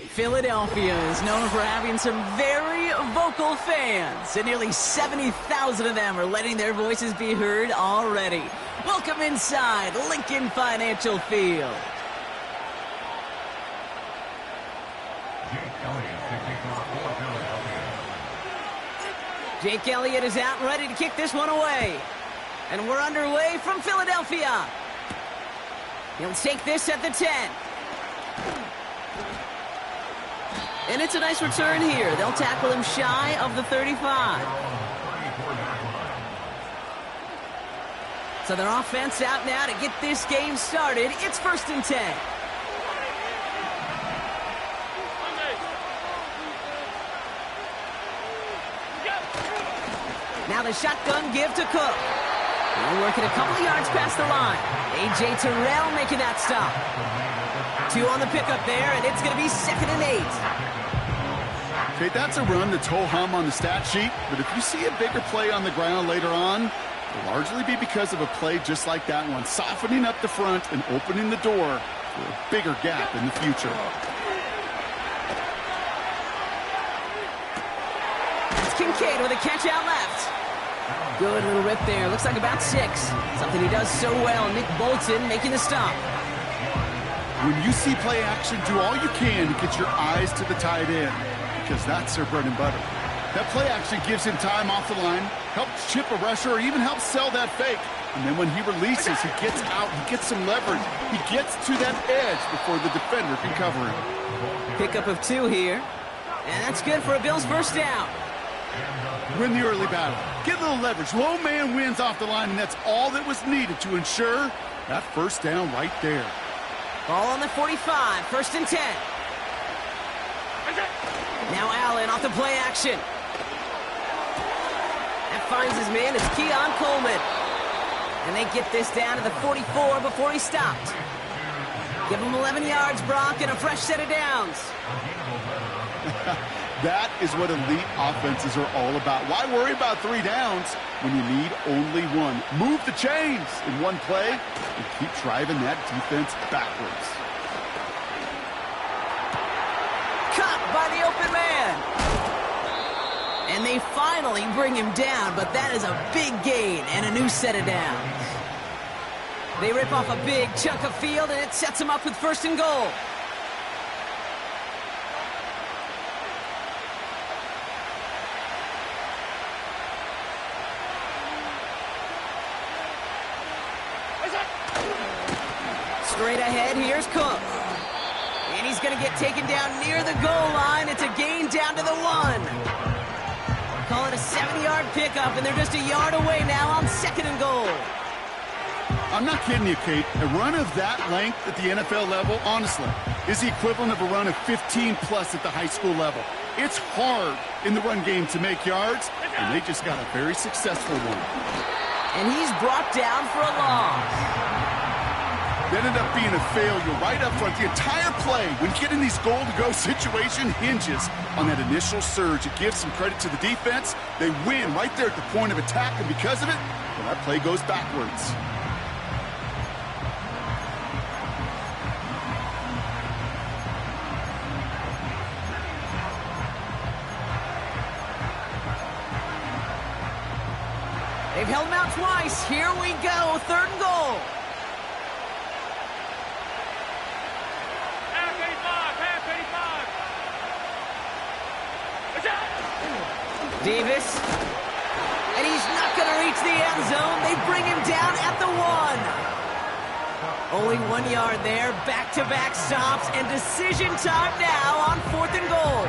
Philadelphia is known for having some very vocal fans, and nearly 70,000 of them are letting their voices be heard already. Welcome inside Lincoln Financial Field. Jake Elliott is out and ready to kick this one away. And we're underway from Philadelphia. He'll take this at the 10. And it's a nice return here. They'll tackle him shy of the 35. So their offense out now to get this game started. It's 1st and 10. Now the shotgun give to Cook. He'll work it a couple of yards past the line. A.J. Terrell making that stop. 2 on the pickup there, and it's going to be 2nd and 8. Okay, that's a run that's ho-hum on the stat sheet, but if you see a bigger play on the ground later on, it'll largely be because of a play just like that one, softening up the front and opening the door for a bigger gap in the future. That's Kincaid with a catch out left. Good little rip there. Looks like about 6. Something he does so well. Nick Bolton making the stop. When you see play action, do all you can to get your eyes to the tight end, because that's their bread and butter. That play action gives him time off the line, helps chip a rusher, or even helps sell that fake. And then when he releases, he gets out, he gets some leverage. He gets to that edge before the defender can cover him. Pickup of 2 here. And that's good for a Bills first down. Win the early battle. Get a little leverage. Low man wins off the line, and that's all that was needed to ensure that first down right there. Ball on the 45, 1st and 10. Now Allen off the play action. That finds his man. It's Keon Coleman. And they get this down to the 44 before he stopped. Give him 11 yards, Brock, and a fresh set of downs. That is what elite offenses are all about. Why worry about 3 downs when you need only 1? Move the chains in one play and keep driving that defense backwards. Caught by the open man. And they finally bring him down, but that is a big gain and a new set of downs. They rip off a big chunk of field, and it sets them up with 1st and goal. Straight ahead, here's Cook. And he's going to get taken down near the goal line. It's a gain down to the 1. Call it a 70-yard pickup, and they're just a yard away now on 2nd and goal. I'm not kidding you, Kate. A run of that length at the NFL level, honestly, is the equivalent of a run of 15-plus at the high school level. It's hard in the run game to make yards, and they just got a very successful one. And he's brought down for a loss. It ended up being a failure right up front. The entire play, when getting these goal-to-go situation, hinges on that initial surge. It gives some credit to the defense. They win right there at the point of attack, and because of it, well, that play goes backwards. They've held him out twice. Here we go, 3rd and goal. Davis, and he's not going to reach the end zone. They bring him down at the 1. Only 1 yard there, back-to-back stops, and decision time now on 4th and goal.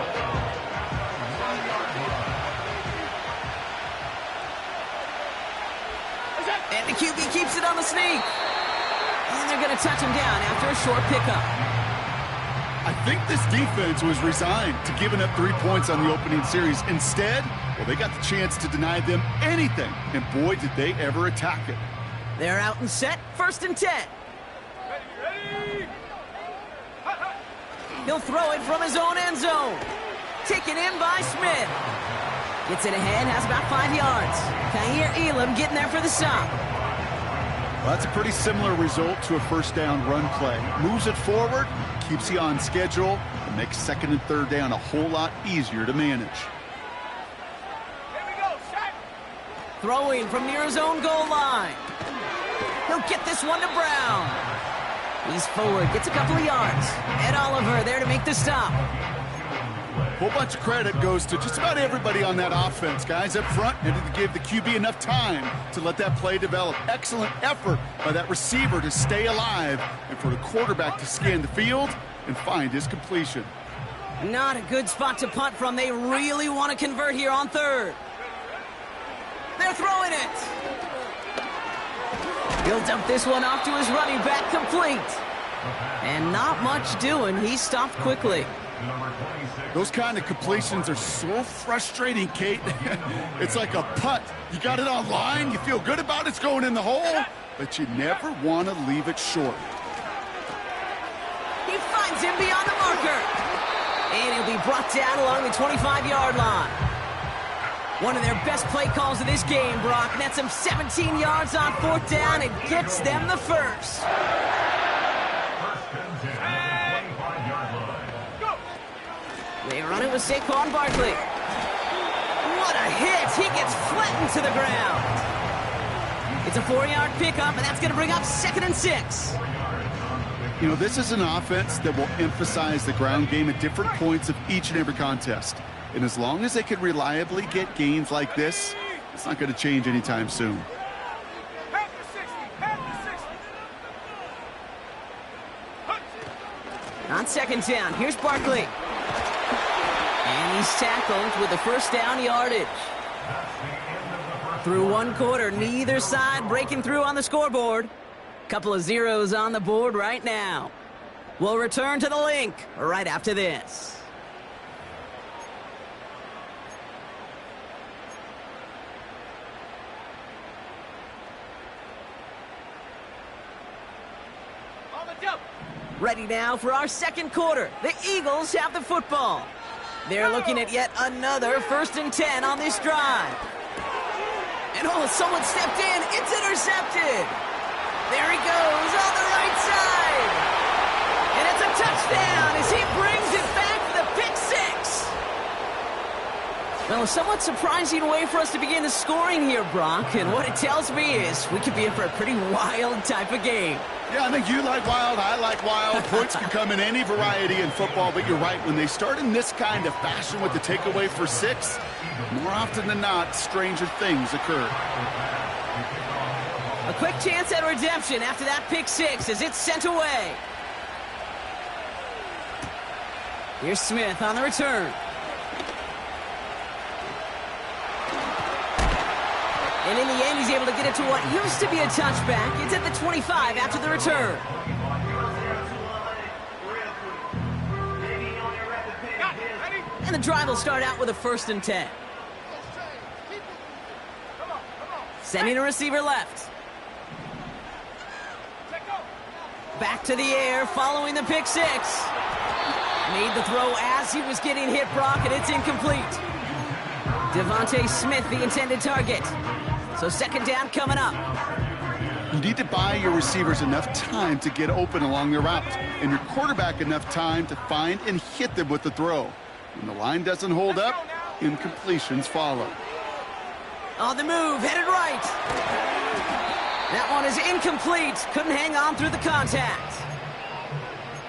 And the QB keeps it on the sneak. And they're going to touch him down after a short pickup. I think this defense was resigned to giving up 3 points on the opening series. Instead, well, they got the chance to deny them anything. And boy, did they ever attack it. They're out and set, 1st and 10. Ready. He'll throw it from his own end zone. Taken in by Smith. Gets it ahead, has about 5 yards. Kaiir Elam getting there for the stop. Well, that's a pretty similar result to a first down run play. Moves it forward, keeps you on schedule, and makes 2nd and 3rd down a whole lot easier to manage. Here we go, set. Throwing from near his own goal line. He'll get this one to Brown. He's forward, gets a couple of yards. Ed Oliver there to make the stop. A whole bunch of credit goes to just about everybody on that offense. Guys up front needed to give the QB enough time to let that play develop. Excellent effort by that receiver to stay alive and for the quarterback to scan the field and find his completion. Not a good spot to punt from. They really want to convert here on 3rd. They're throwing it. He'll dump this one off to his running back, complete. And not much doing. He stopped quickly. Those kind of completions are so frustrating, Kate. It's like a punt. You got it on line, you feel good about it's going in the hole, but you never want to leave it short. He finds him beyond the marker. And he'll be brought down along the 25-yard line. One of their best play calls of this game, Brock. Nets them 17 yards on 4th down and gets them the first. They run it with Saquon Barkley. What a hit! He gets flattened to the ground. It's a 4-yard pickup, and that's going to bring up 2nd and 6. You know, this is an offense that will emphasize the ground game at different points of each and every contest. And as long as they can reliably get gains like this, it's not going to change anytime soon. On 2nd down, here's Barkley. And he's tackled with the 1st down yardage. Through 1 quarter, neither side breaking through on the scoreboard. Couple of zeros on the board right now. We'll return to the link right after this. Ready now for our 2nd quarter. The Eagles have the football. They're looking at yet another 1st and 10 on this drive. And oh, someone stepped in. It's intercepted. There he goes on the right side. And it's a touchdown as he brings it back for the pick 6. Well, a somewhat surprising way for us to begin the scoring here, Brock. And what it tells me is we could be in for a pretty wild type of game. Yeah, I think you like wild, I like wild. Points can come in any variety in football, but you're right. When they start in this kind of fashion with the takeaway for 6, more often than not, stranger things occur. A quick chance at redemption after that pick 6 as it's sent away. Here's Smith on the return. And in the end, he's able to get it to what used to be a touchback. It's at the 25 after the return. And the drive will start out with a 1st and 10. Sending a receiver left. Back to the air, following the pick 6. Made the throw as he was getting hit, Brock, and it's incomplete. Devontae Smith, the intended target. So 2nd down coming up. You need to buy your receivers enough time to get open along their route, and your quarterback enough time to find and hit them with the throw. When the line doesn't hold up, incompletions follow. On the move, headed right. That one is incomplete. Couldn't hang on through the contact.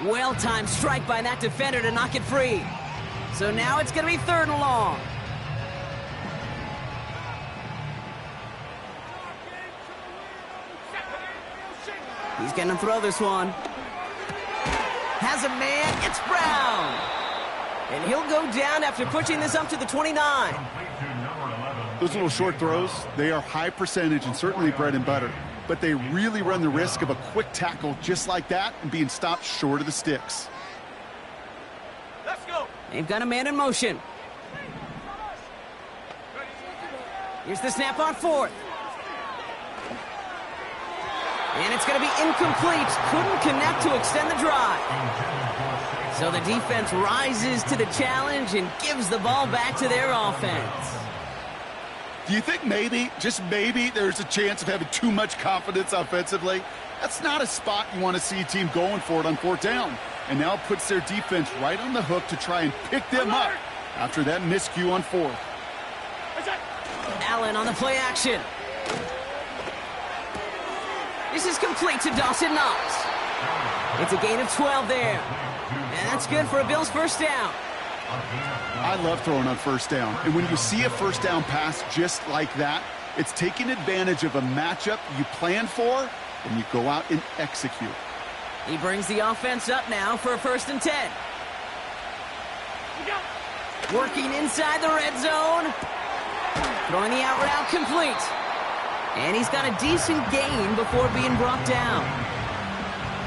Well-timed strike by that defender to knock it free. So now it's going to be 3rd and long. He's going to throw this one. Has a man. It's Brown. And he'll go down after pushing this up to the 29. Those little short throws, they are high percentage and certainly bread and butter. But they really run the risk of a quick tackle just like that and being stopped short of the sticks. Let's go. They've got a man in motion. Here's the snap on fourth. And it's going to be incomplete. Couldn't connect to extend the drive. So the defense rises to the challenge and gives the ball back to their offense. Do you think maybe, just maybe, there's a chance of having too much confidence offensively? That's not a spot you want to see a team going for it on fourth down. And now it puts their defense right on the hook to try and pick them up after that miscue on fourth. Allen on the play action. This is complete to Dawson Knox. It's a gain of 12 there. And that's good for a Bills first down. I love throwing on first down. And when you see a first down pass just like that, it's taking advantage of a matchup you plan for, and you go out and execute. He brings the offense up now for a 1st and 10. Working inside the red zone. Throwing the out route complete. And he's got a decent gain before being brought down.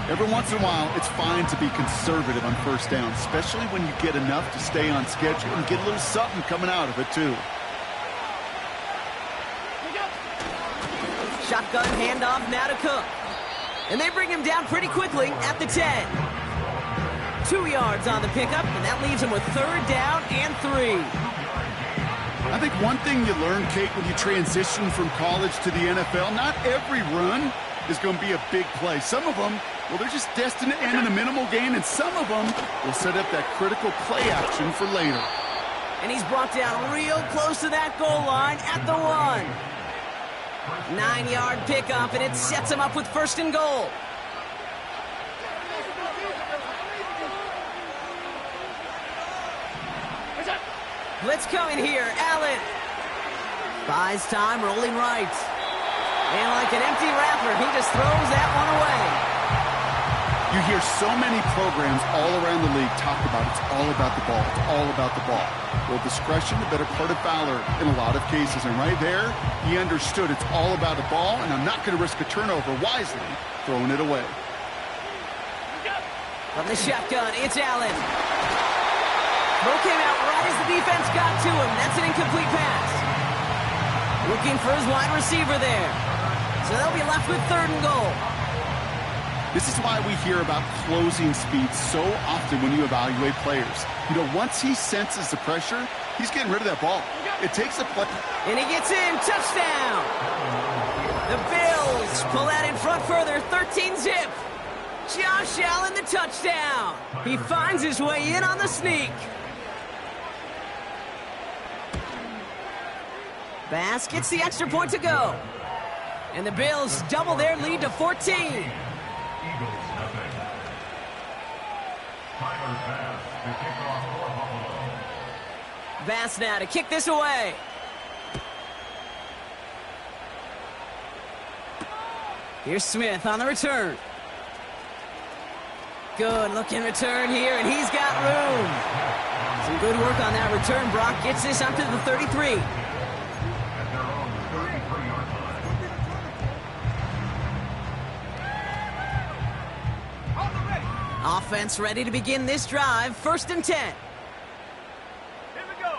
Every once in a while, it's fine to be conservative on first down, especially when you get enough to stay on schedule and get a little something coming out of it, too. Shotgun handoff now to Cook. And they bring him down pretty quickly at the 10. 2 yards on the pickup, and that leaves him with 3rd down and 3. I think one thing you learn, Kate, when you transition from college to the NFL, not every run is going to be a big play. Some of them, well, they're just destined to end in a minimal gain, and some of them will set up that critical play action for later. And he's brought down real close to that goal line at the 1. 9-yard pickup, and it sets him up with 1st and goal. Blitz coming here. Allen buys time, rolling right. And like an empty wrapper, he just throws that one away. You hear so many programs all around the league talk about it's all about the ball. It's all about the ball. Well, discretion, the better part of valor in a lot of cases. And right there, he understood it's all about the ball, and I'm not going to risk a turnover wisely, throwing it away. From the shotgun, it's Allen. Throw came out right as the defense got to him. That's an incomplete pass. Looking for his wide receiver there. So they'll be left with 3rd and goal. This is why we hear about closing speed so often when you evaluate players. You know, once he senses the pressure, he's getting rid of that ball. It takes a play. And he gets in. Touchdown. The Bills pull out in front further. 13-zip. Josh Allen, the touchdown. He finds his way in on the sneak. Bass gets the extra point to go. And the Bills double their lead to 14. Bass now to kick this away. Here's Smith on the return. Good looking return here, and he's got room. Some good work on that return. Brock gets this up to the 33. Offense ready to begin this drive. 1st and 10. Here we go.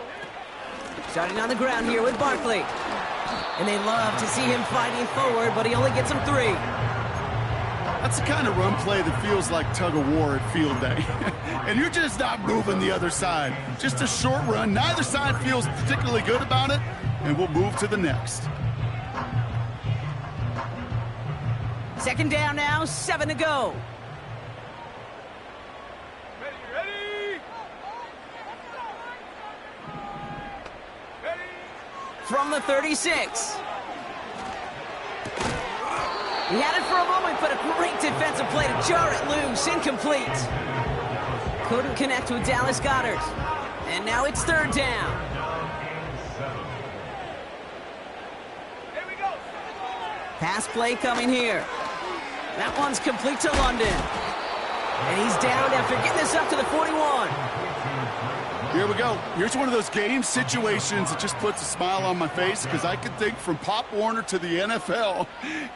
Starting on the ground here with Barkley. And they love to see him fighting forward, but he only gets him 3. That's the kind of run play that feels like tug of war at field day. And you're just not moving the other side. Just a short run. Neither side feels particularly good about it, and we'll move to the next. 2nd down now, 7 to go. Ready? From the 36. He had it for a moment, but a great defensive play to jar it loose. Incomplete. Couldn't connect with Dallas Goedert. And now it's 3rd down. Here we go. Pass play coming here. That one's complete to London. And he's down after getting this up to the 41. Here we go. Here's one of those game situations that just puts a smile on my face because I can think from Pop Warner to the NFL.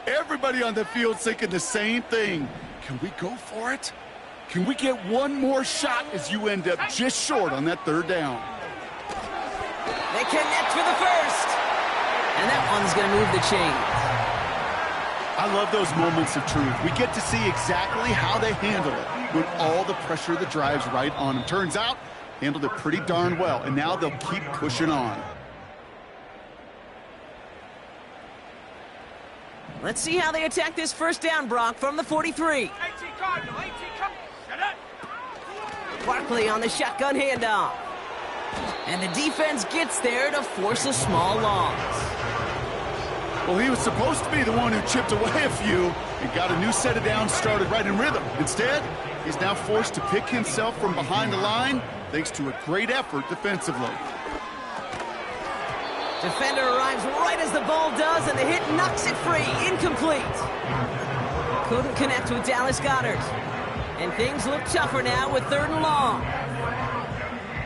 Everybody on the field thinking the same thing. Can we go for it? Can we get one more shot as you end up just short on that third down? They connect for the first. And that one's going to move the chains. I love those moments of truth. We get to see exactly how they handle it when all the pressure that drives right on them. Turns out, handled it pretty darn well, and now they'll keep pushing on. Let's see how they attack this first down, Brock, from the 43. 18 Cardinal, 18 Cardinal. Shut up. Barkley on the shotgun handoff. And the defense gets there to force a small loss. Well, he was supposed to be the one who chipped away a few and got a new set of downs started right in rhythm. Instead, he's now forced to pick himself from behind the line thanks to a great effort defensively. Defender arrives right as the ball does, and the hit knocks it free. Incomplete. Couldn't connect with Dallas Goedert. And things look tougher now with 3rd and long.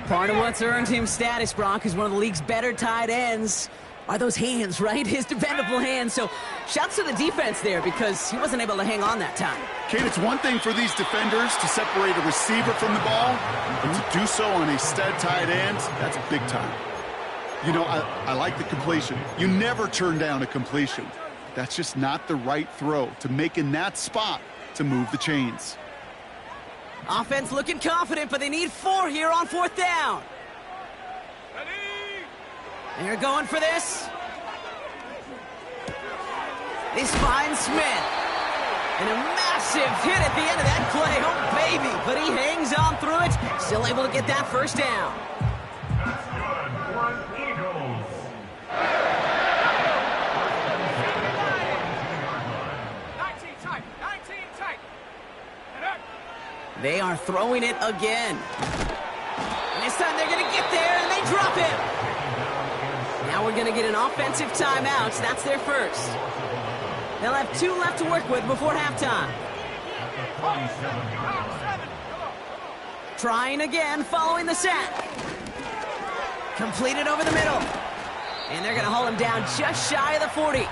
Part of what's earned him status, Brock, is one of the league's better tight ends. Are those hands, right? His dependable hands. So shouts to the defense there because he wasn't able to hang on that time. Kate, it's one thing for these defenders to separate a receiver from the ball, but to do so on a stud tight end, that's big time. You know, I like the completion. You never turn down a completion. That's just not the right throw to make in that spot to move the chains. Offense looking confident, but they need 4 here on 4th down. Ready? They're going for this. They find Smith. And a massive hit at the end of that play. Oh, baby. But he hangs on through it. Still able to get that first down. Eagles. 19 tight. 19 tight. And up. They are throwing it again. And this time they're going to get there, and they drop him. Now we're going to get an offensive timeout. That's their first. They'll have 2 left to work with before halftime. Trying again following the sack. Completed over the middle. And they're going to haul him down just shy of the 40.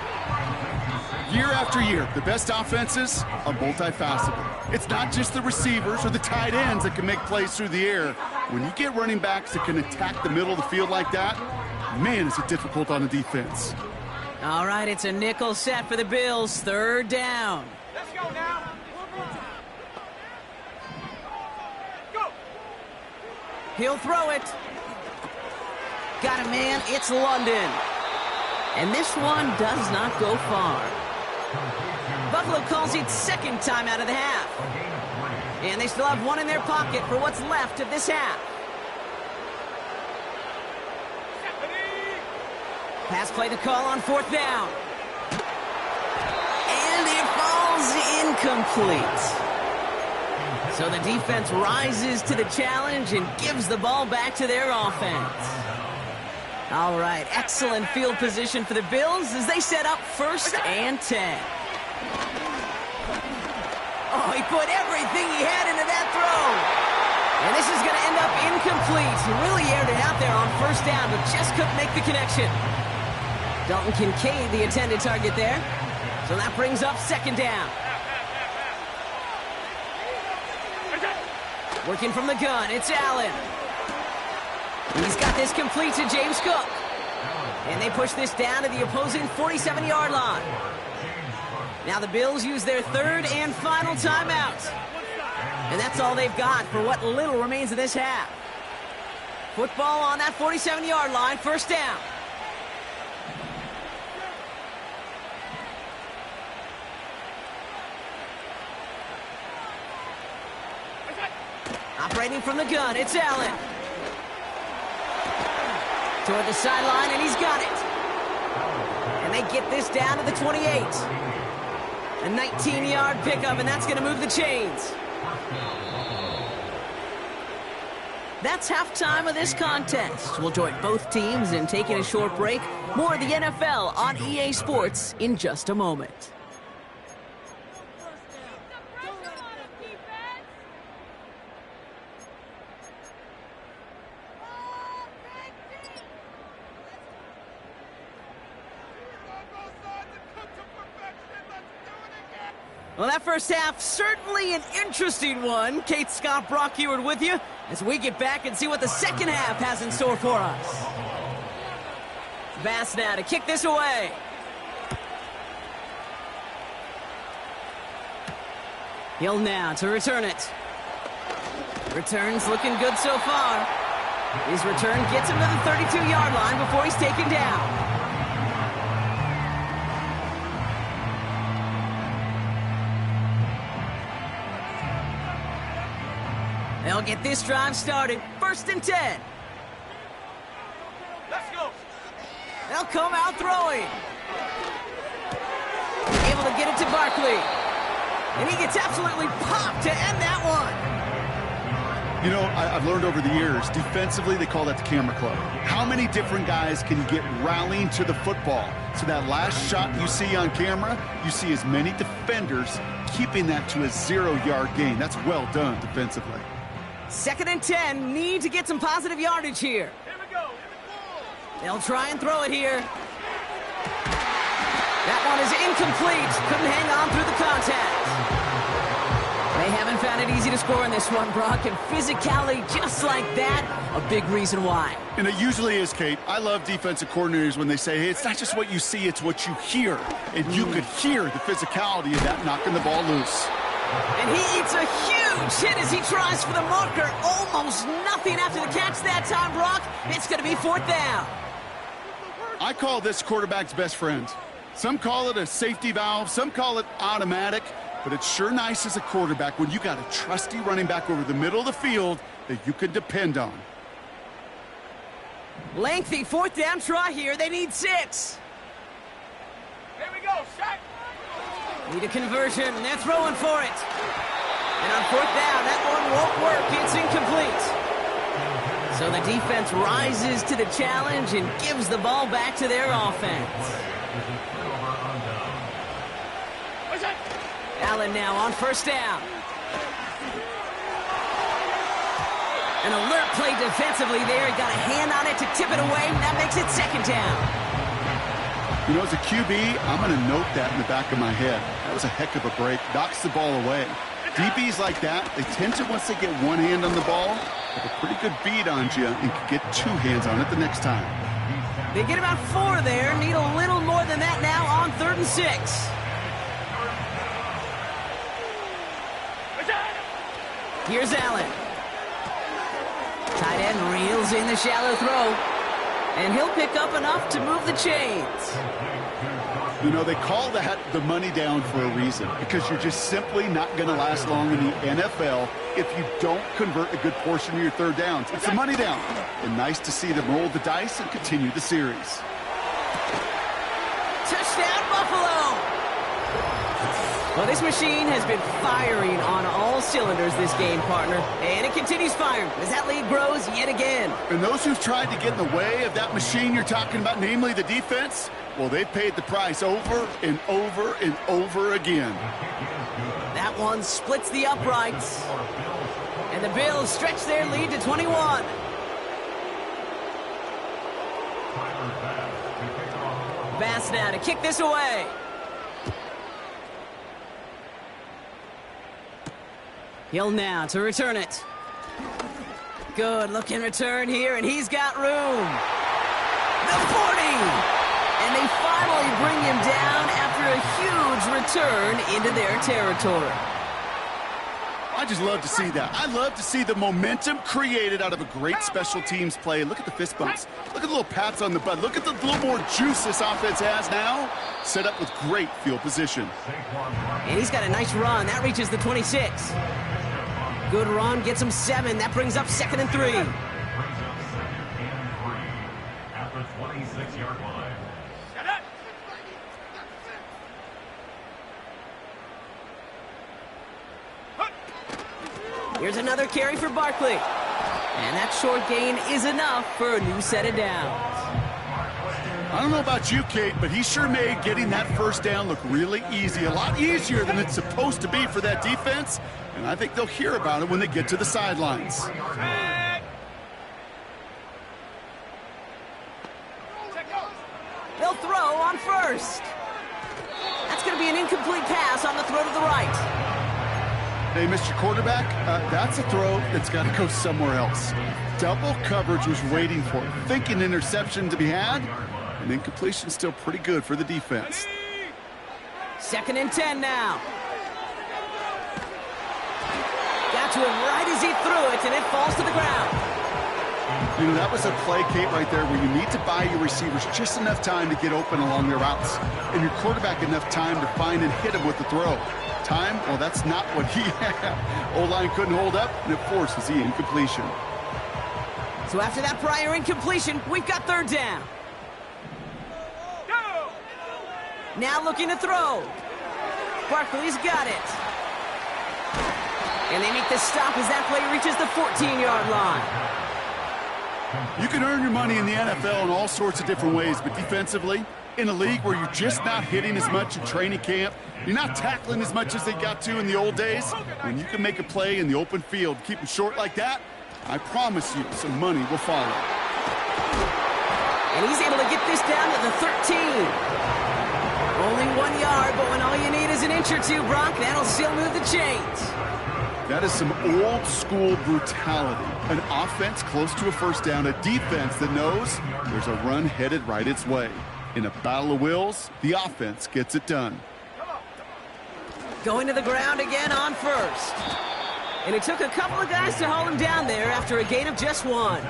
Year after year, the best offenses are multifaceted. It's not just the receivers or the tight ends that can make plays through the air. When you get running backs that can attack the middle of the field like that, man, is it difficult on the defense. All right, it's a nickel set for the Bills. 3rd down. Let's go now. Go. He'll throw it. Got a man. It's London. And this one does not go far. Buffalo calls it 2nd time out of the half. And they still have 1 in their pocket for what's left of this half. Pass play to call on 4th down. And it falls incomplete. So the defense rises to the challenge and gives the ball back to their offense. All right, excellent field position for the Bills as they set up 1st and 10. Oh, he put everything he had into that throw. And this is going to end up incomplete. He really aired it out there on 1st down, but just couldn't make the connection. Dalton Kincaid, the intended target there. So that brings up 2nd down. Working from the gun, it's Allen. He's got this complete to James Cook. And they push this down to the opposing 47-yard line. Now the Bills use their 3rd and final timeout. And that's all they've got for what little remains of this half. Football on that 47-yard line, 1st down. Operating from the gun, it's Allen. Toward the sideline, and he's got it. And they get this down to the 28. A 19-yard pickup, and that's going to move the chains. That's halftime of this contest. We'll join both teams in taking a short break. More of the NFL on EA Sports in just a moment. Well, that first half, certainly an interesting one. Kate Scott, Brock Ewart with you as we get back and see what the second half has in store for us. Bass now to kick this away. Hill now to return it. Returns looking good so far. His return gets him to the 32-yard line before he's taken down. They'll get this drive started. 1st and 10. Let's go. They'll come out throwing. Able to get it to Barkley. And he gets absolutely popped to end that one. You know, I've learned over the years, defensively, they call that the camera club. How many different guys can you get rallying to the football? So that last shot you see on camera, you see as many defenders keeping that to a 0-yard gain. That's well done defensively. 2nd and 10, need to get some positive yardage here. Here we go. They'll try and throw it here. That one is incomplete. Couldn't hang on through the contact. They haven't found it easy to score in this one, Brock, and physicality just like that, a big reason why. And it usually is, Kate. I love defensive coordinators when they say, hey, it's not just what you see, it's what you hear. And you could hear the physicality of that knocking the ball loose. And he eats a huge hit as he tries for the marker. Almost nothing after the catch that time, Brock. It's going to be 4th down. I call this quarterback's best friend. Some call it a safety valve, some call it automatic, but it's sure nice as a quarterback when you got a trusty running back over the middle of the field that you can depend on. Lengthy 4th down try here. They need 6. Here we go. Shot. Need a conversion. They're throwing for it. And on 4th down, that one won't work. It's incomplete. So the defense rises to the challenge and gives the ball back to their offense. Allen now on 1st down. An alert play defensively there. He got a hand on it to tip it away. That makes it 2nd down. You know, as a QB, I'm going to note that in the back of my head. That was a heck of a break. Knocks the ball away. DBs like that, they tend to, once they get one hand on the ball, have a pretty good beat on you and can get 2 hands on it the next time. They get about 4 there. Need a little more than that now on 3rd and 6. Here's Allen. Tight end reels in the shallow throw. And he'll pick up enough to move the chains. You know, they call that the money down for a reason, because you're just simply not going to last long in the NFL if you don't convert a good portion of your 3rd downs. It's the money down. And nice to see them roll the dice and continue the series. Touchdown, Buffalo! Well, this machine has been firing on all cylinders this game, partner. And it continues firing as that lead grows yet again. And those who've tried to get in the way of that machine you're talking about, namely the defense, well, they've paid the price over and over and over again. That one splits the uprights. And the Bills stretch their lead to 21. Bass now to kick this away. Hill now to return it. Good looking return here, and he's got room. The 40! And they finally bring him down after a huge return into their territory. I just love to see that. I love to see the momentum created out of a great special teams play. Look at the fist bumps. Look at the little pats on the butt. Look at the little more juice this offense has now. Set up with great field position. And he's got a nice run. That reaches the 26. Good run, gets him 7. That brings up 2nd and 3. At the 26-yard line. Shut up. Here's another carry for Barkley. And that short gain is enough for a new set of downs. I don't know about you, Kate, but he sure made getting that 1st down look really easy. A lot easier than it's supposed to be for that defense. And I think they'll hear about it when they get to the sidelines. They'll throw on 1st. That's going going to be an incomplete pass on the throw to the right. Hey, Mr. Quarterback, that's a throw that's got to go somewhere else. Double coverage was waiting for it, thinking interception to be had, and incompletion still pretty good for the defense. 2nd and 10 now. Got to him right as he threw it, and it falls to the ground. You know, that was a play, Kate, right there where you need to buy your receivers just enough time to get open along their routes, and your quarterback enough time to find and hit him with the throw. Time? Well, that's not what he had. O-line couldn't hold up, and it forces the incompletion. So after that prior incompletion, we've got 3rd down. Go! Now looking to throw. Barkley's got it. And they make the stop as that play reaches the 14-yard line. You can earn your money in the NFL in all sorts of different ways, but defensively, in a league where you're just not hitting as much in training camp, you're not tackling as much as they got to in the old days, when you can make a play in the open field, keep them short like that, I promise you some money will follow. And he's able to get this down to the 13. Only 1 yard, but when all you need is an inch or two, Brock, that'll still move the chains. That is some old-school brutality. An offense close to a 1st down, a defense that knows there's a run headed right its way. In a battle of wills, the offense gets it done. Going to the ground again on 1st. And it took a couple of guys to hold him down there after a gain of just 1.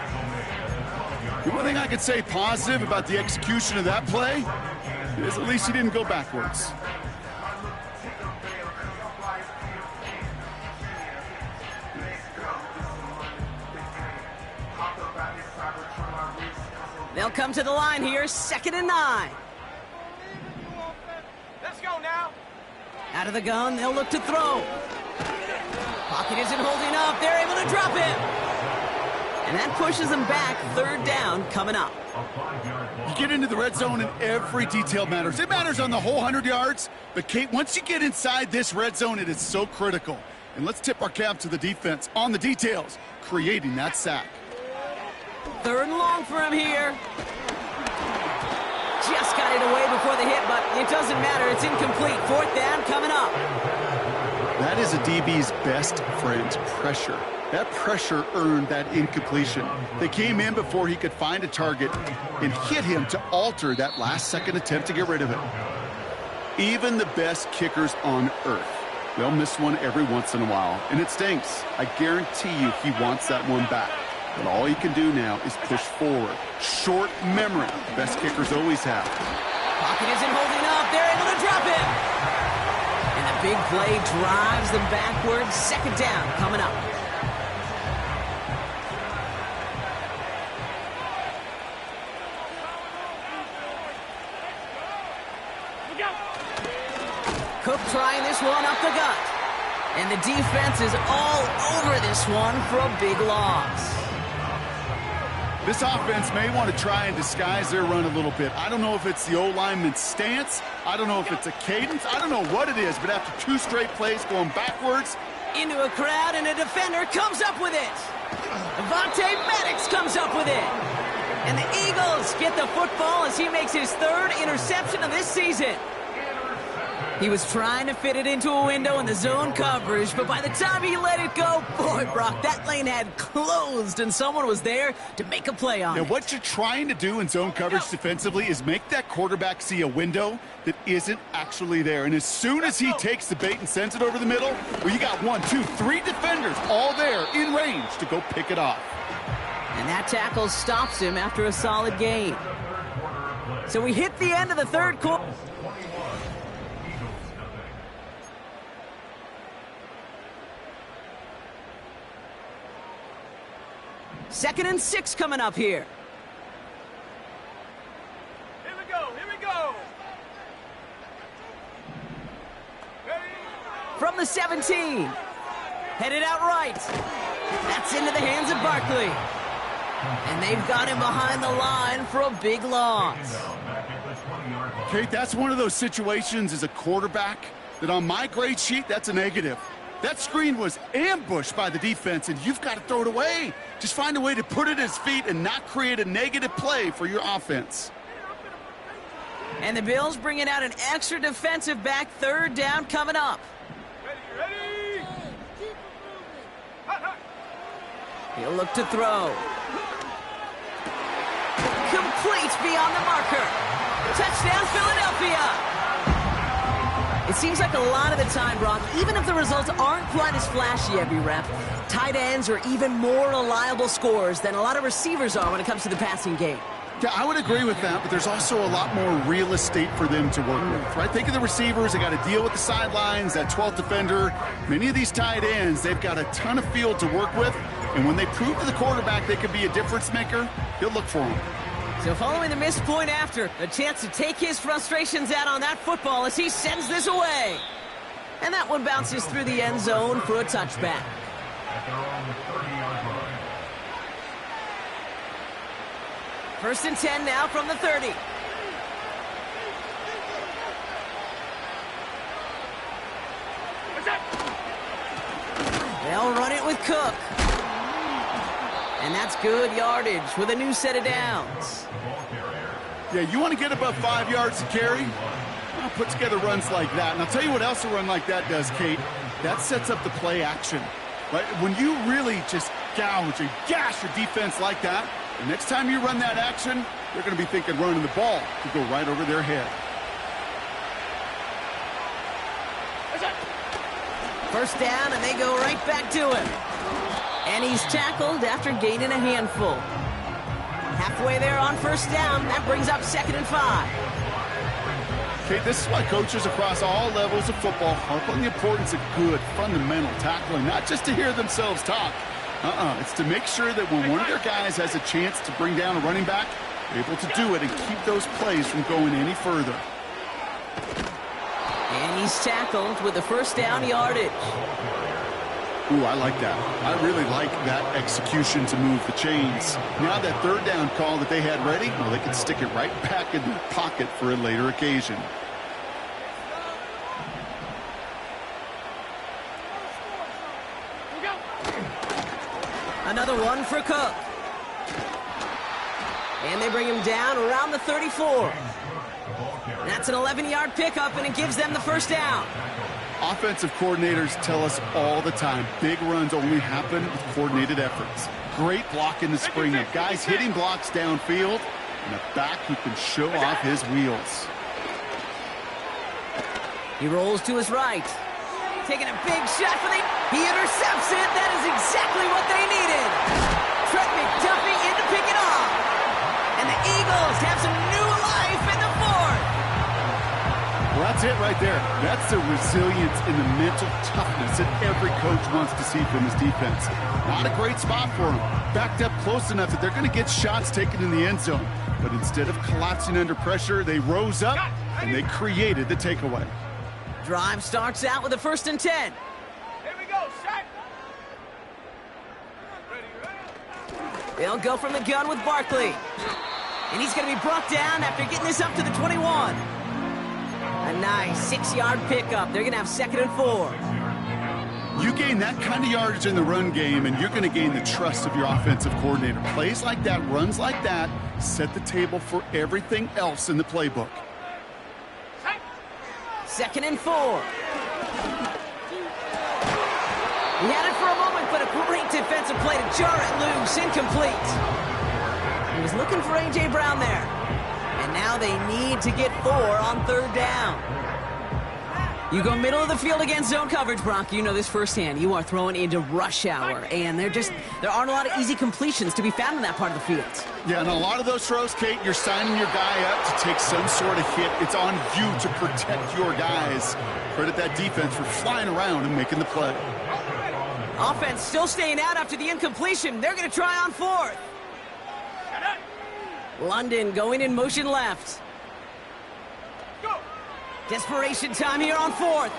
The one thing I could say positive about the execution of that play is at least he didn't go backwards. They'll come to the line here, 2nd and 9. Let's go now. Out of the gun, they'll look to throw. Pocket isn't holding up. They're able to drop him. And that pushes them back. 3rd down coming up. You get into the red zone and every detail matters. It matters on the whole 100 yards. But, Kate, once you get inside this red zone, it is so critical. And let's tip our cap to the defense on the details, creating that sack. 3rd and long for him here. Just got it away before the hit, but it doesn't matter. It's incomplete. 4th down coming up. That is a DB's best friend, pressure. That pressure earned that incompletion. They came in before he could find a target and hit him to alter that last-second attempt to get rid of it. Even the best kickers on earth, they'll miss one every once in a while, and it stinks. I guarantee you he wants that one back. But all he can do now is push forward. Short memory. Best kickers always have. Pocket isn't holding up. They're able to drop him. And the big play drives them backwards. 2nd down coming up. Cook trying this one up the gut. And the defense is all over this one for a big loss. This offense may want to try and disguise their run a little bit. I don't know if it's the O-lineman's stance. I don't know if it's a cadence. I don't know what it is, but after 2 straight plays going backwards. Into a crowd, and a defender comes up with it. Avonte Maddox comes up with it. And the Eagles get the football as he makes his 3rd interception of this season. He was trying to fit it into a window in the zone coverage, but by the time he let it go, boy, Brock, that lane had closed, and someone was there to make a play on it. What you're trying to do in zone coverage defensively is make that quarterback see a window that isn't actually there. And as soon as he takes the bait and sends it over the middle, well, you got 1, 2, 3 defenders all there in range to go pick it off. And that tackle stops him after a solid gain. So we hit the end of the 3rd quarter. Second and 6 coming up here. Here we go. Here we go. Ready? From the 17. Headed out right. That's into the hands of Barkley. And they've got him behind the line for a big loss. Kate, that's one of those situations as a quarterback that on my grade sheet, that's a negative. That screen was ambushed by the defense, and you've got to throw it away. Just find a way to put it at his feet and not create a negative play for your offense. And the Bills bringing out an extra defensive back. Third down coming up. Ready. He'll look to throw. Complete beyond the marker. Touchdown, Philadelphia. It seems like a lot of the time, Brock, even if the results aren't quite as flashy every rep, tight ends are even more reliable scorers than a lot of receivers are when it comes to the passing game. Yeah, I would agree with that, but there's also a lot more real estate for them to work with, right? Think of the receivers. They got to deal with the sidelines, that 12th defender. Many of these tight ends, they've got a ton of field to work with, and when they prove to the quarterback they can be a difference maker, he'll look for them. So following the missed point after, a chance to take his frustrations out on that football as he sends this away. And that one bounces through the end zone for a touchback. At their own 30-yard line. First and 10 now from the 30. They'll run it with Cook. And that's good yardage with a new set of downs. Yeah, you want to get above 5 yards to carry? Well, put together runs like that. And I'll tell you what else a run like that does, Kate. That sets up the play action. Right? When you really just gouge and gash your defense like that, the next time you run that action, they're going to be thinking running the ball to go right over their head. First down, and they go right back to him. And he's tackled after gaining a handful. Halfway there on first down. That brings up 2nd and 5. Okay, this is why coaches across all levels of football harp on the importance of good, fundamental tackling, not just to hear themselves talk. It's to make sure that when one of their guys has a chance to bring down a running back, they're able to do it and keep those plays from going any further. And he's tackled with the first down yardage. Ooh, I like that. I really like that execution to move the chains. Now that third down call that they had ready, well, they can stick it right back in their pocket for a later occasion. Another one for Cook. And they bring him down around the 34. That's an 11-yard pickup, and it gives them the first down. Offensive coordinators tell us all the time, big runs only happen with coordinated efforts. Great block in the spring of guys hitting blocks downfield, and a back who can show off his wheels. He rolls to his right. Taking a big shot for the... He intercepts it. That is exactly what they needed. Trent McDuffie in to pick it off. And the Eagles have some new life in the fourth. Well, that's it right there. That's the resilience and the mental toughness that every coach wants to see from his defense. Not a great spot for him. Backed up close enough that they're going to get shots taken in the end zone. But instead of collapsing under pressure, they rose up and they created the takeaway. Drive starts out with a 1st and 10. Here we go, set. They'll go from the gun with Barkley. And he's going to be brought down after getting this up to the 21. A nice 6-yard pickup. They're going to have 2nd and 4. You gain that kind of yardage in the run game, and you're going to gain the trust of your offensive coordinator. Plays like that, runs like that, set the table for everything else in the playbook. 2nd and 4. He had it for a moment, but a great defensive play to jar it loose. Incomplete. He was looking for A.J. Brown there. And now they need to get 4 on 3rd down. You go middle of the field against zone coverage, Brock. You know this firsthand. You are throwing into rush hour, and there aren't a lot of easy completions to be found in that part of the field. Yeah, and a lot of those throws, Kate, you're signing your guy up to take some sort of hit. It's on you to protect your guys. Credit that defense for flying around and making the play. Offense still staying out after the incompletion. They're going to try on 4th. London going in motion left. Desperation time here on 4th.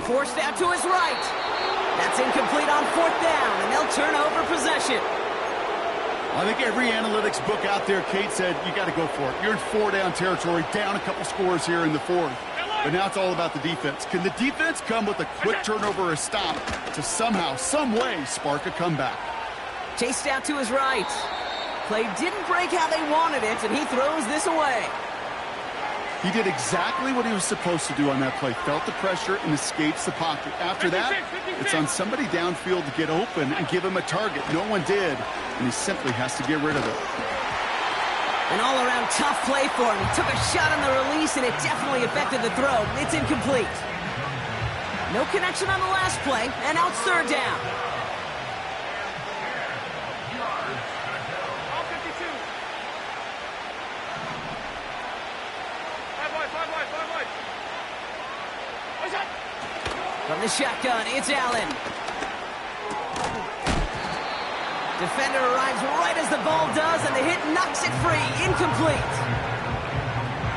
Forced out to his right. That's incomplete on 4th down, and they'll turn over possession. I think every analytics book out there, Kate, said you got to go for it. You're in 4-down territory, down a couple scores here in the 4th. But now it's all about the defense. Can the defense come with a quick turnover or a stop to somehow, some way, spark a comeback? Chased out to his right. Play didn't break how they wanted it, and he throws this away. He did exactly what he was supposed to do on that play. Felt the pressure and escapes the pocket. After that, it's on somebody downfield to get open and give him a target. No one did, and he simply has to get rid of it. An all-around tough play for him. He took a shot on the release, and it definitely affected the throw. It's incomplete. No connection on the last play, and now it's third down. All 52. Five wide. What's that? From the shotgun, it's Allen. Defender arrives right as the ball does, and the hit knocks it free. Incomplete.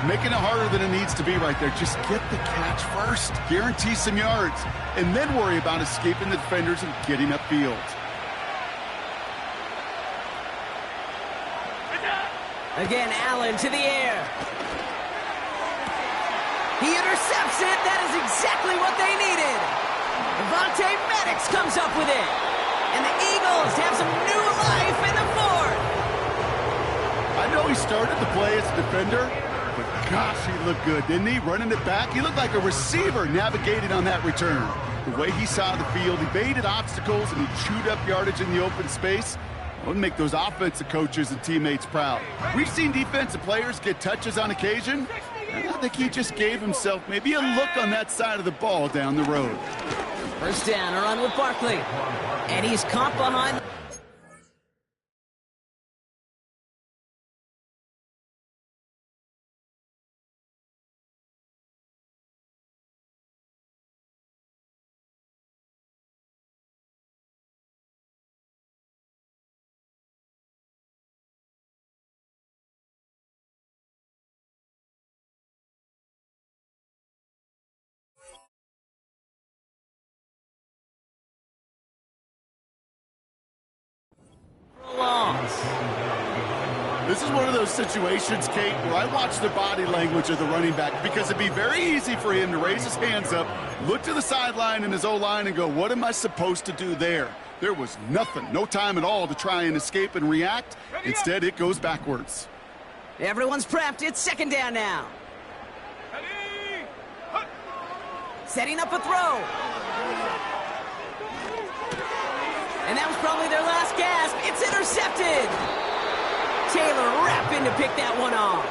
Making it harder than it needs to be right there. Just get the catch first. Guarantee some yards. And then worry about escaping the defenders and getting upfield. Again, Allen to the air. He intercepts it. That is exactly what they needed. Avonte Maddox comes up with it. And the Eagles have some new life in the fourth. I know he started the play as a defender, but gosh, he looked good, didn't he? Running it back. He looked like a receiver navigating on that return. The way he saw the field, he baited obstacles, and he chewed up yardage in the open space. It would make those offensive coaches and teammates proud. We've seen defensive players get touches on occasion, and I think he just gave himself maybe a look on that side of the ball down the road. First down, a run with Barkley. And he's caught behind. This is one of those situations, Kate, where I watch the body language of the running back because it'd be very easy for him to raise his hands up, look to the sideline in his O-line and go, what am I supposed to do there? There was nothing, no time at all to try and escape and react. Instead, it goes backwards. Everyone's prepped. It's second down now. Setting up a throw. And that was probably their last gasp. It's intercepted. Taylor rapping to pick that one off.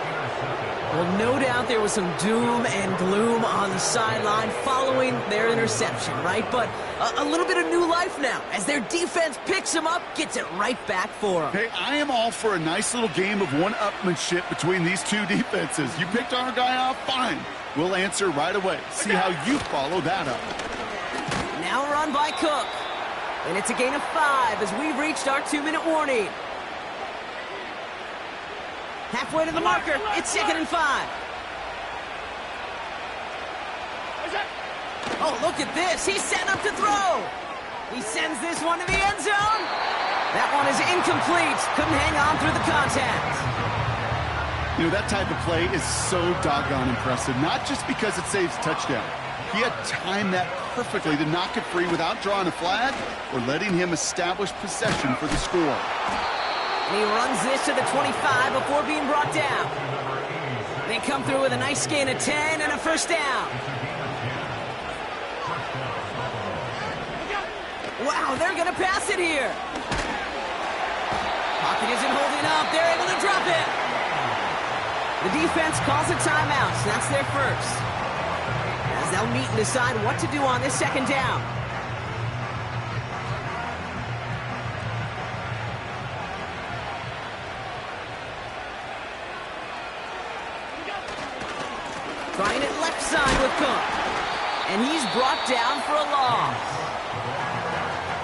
Well, no doubt there was some doom and gloom on the sideline following their interception, right? But a little bit of new life now as their defense picks them up, gets it right back for them. Hey, I am all for a nice little game of one-upmanship between these two defenses. You picked our guy off, fine. We'll answer right away. See how you follow that up. Now run by Cook. And it's a gain of 5 as we've reached our 2-minute warning. Halfway to the marker, it's 2nd and 5. Oh, look at this. He's setting up to throw. He sends this one to the end zone. That one is incomplete. Couldn't hang on through the contact. You know, that type of play is so doggone impressive, not just because it saves a touchdown. He had timed that perfectly to knock it free without drawing a flag or letting him establish possession for the score. And he runs this to the 25 before being brought down. They come through with a nice gain of 10 and a first down. Wow, they're going to pass it here. Pocket isn't holding up. They're able to drop it. The defense calls a timeout, so that's their first. As they'll meet and decide what to do on this second down. Trying it left side with Cook. And he's brought down for a loss.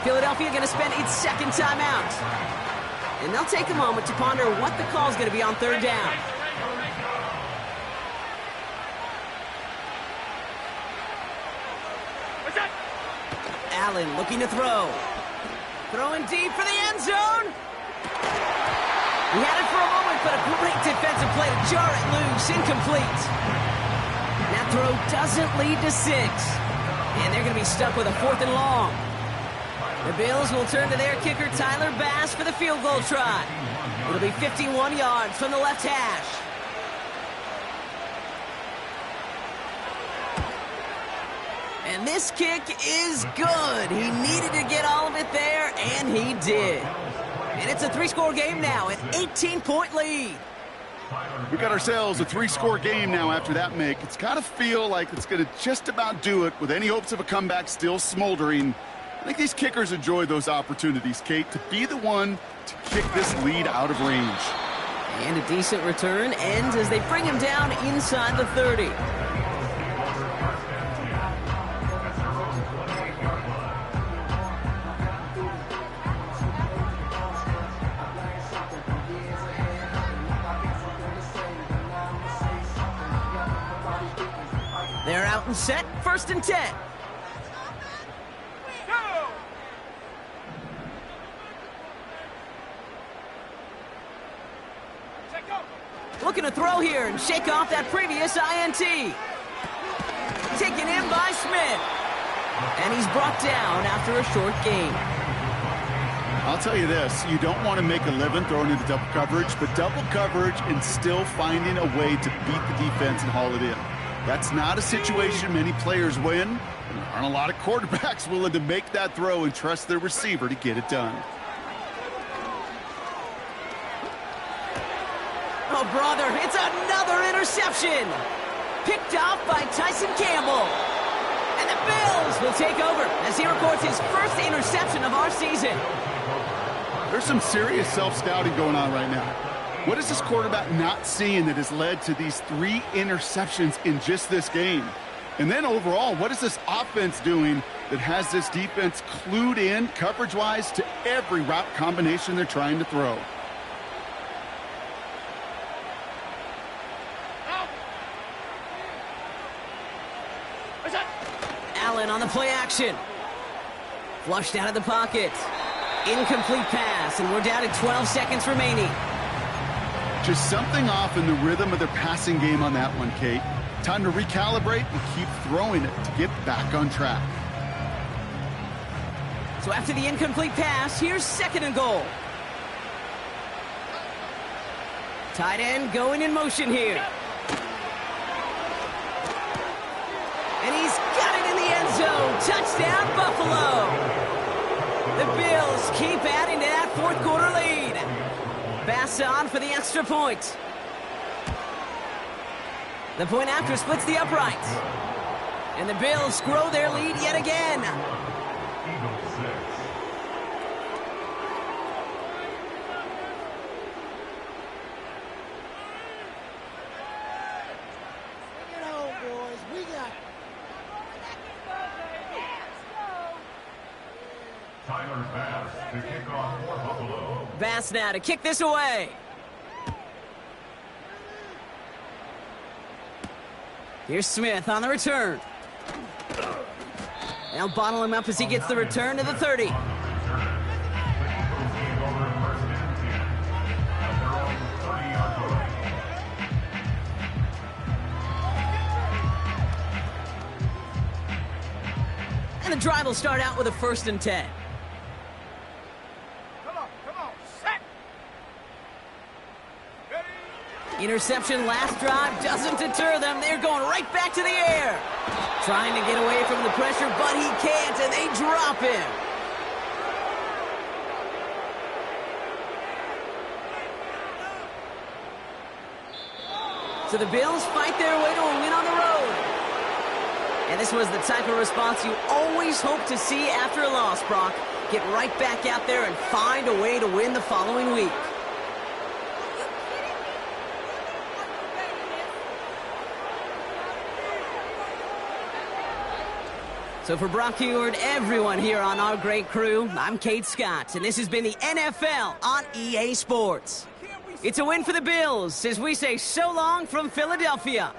Philadelphia going to spend its second timeout. And they'll take a moment to ponder what the call is going to be on third down. Allen looking to throw. Throwing deep for the end zone. He had it for a moment, but a great defensive play to jar it loose. Incomplete. That throw doesn't lead to 6. And they're going to be stuck with a 4th and long. The Bills will turn to their kicker, Tyler Bass, for the field goal try. It'll be 51 yards from the left hash. And this kick is good. He needed to get all of it there, and he did. And it's a 3-score game now, an 18-point lead. We got ourselves a 3-score game now after that make. It's got to feel like it's going to just about do it with any hopes of a comeback still smoldering. I think these kickers enjoy those opportunities, Kate, to be the one to kick this lead out of range. And a decent return ends as they bring him down inside the 30. They're out and set, 1st and 10. Looking to throw here and shake off that previous INT. Taken in by Smith. And he's brought down after a short gain. I'll tell you this, you don't want to make a living throwing into double coverage, but double coverage and still finding a way to beat the defense and haul it in. That's not a situation many players win. There aren't a lot of quarterbacks willing to make that throw and trust their receiver to get it done. Oh, brother, it's another interception. Picked off by Tyson Campbell. And the Bills will take over as he records his first interception of our season. There's some serious self-scouting going on right now. What is this quarterback not seeing that has led to these 3 interceptions in just this game? And then overall, what is this offense doing that has this defense clued in coverage-wise to every route combination they're trying to throw? Allen on the play action. Flushed out of the pocket. Incomplete pass, and we're down to 12 seconds remaining. Just something off in the rhythm of their passing game on that one, Kate. Time to recalibrate and keep throwing it to get back on track. So after the incomplete pass, here's 2nd and goal. Tight end going in motion here. And he's got it in the end zone. Touchdown, Buffalo. The Bills keep adding to that 4th quarter lead. Pass on for the extra point. The point after splits the uprights. And the Bills grow their lead yet again. Tyler Bass to kick off for Buffalo. Bass now to kick this away. Here's Smith on the return. They'll bottle him up as he gets the return to the 30. And the drive will start out with a 1st and 10. Interception last drive doesn't deter them. They're going right back to the air. Trying to get away from the pressure, but he can't, and they drop him. So the Bills fight their way to a win on the road. And this was the type of response you always hope to see after a loss, Brock. Get right back out there and find a way to win the following week. So for Brock Huard, everyone here on our great crew, I'm Kate Scott, and this has been the NFL on EA Sports. It's a win for the Bills as we say so long from Philadelphia.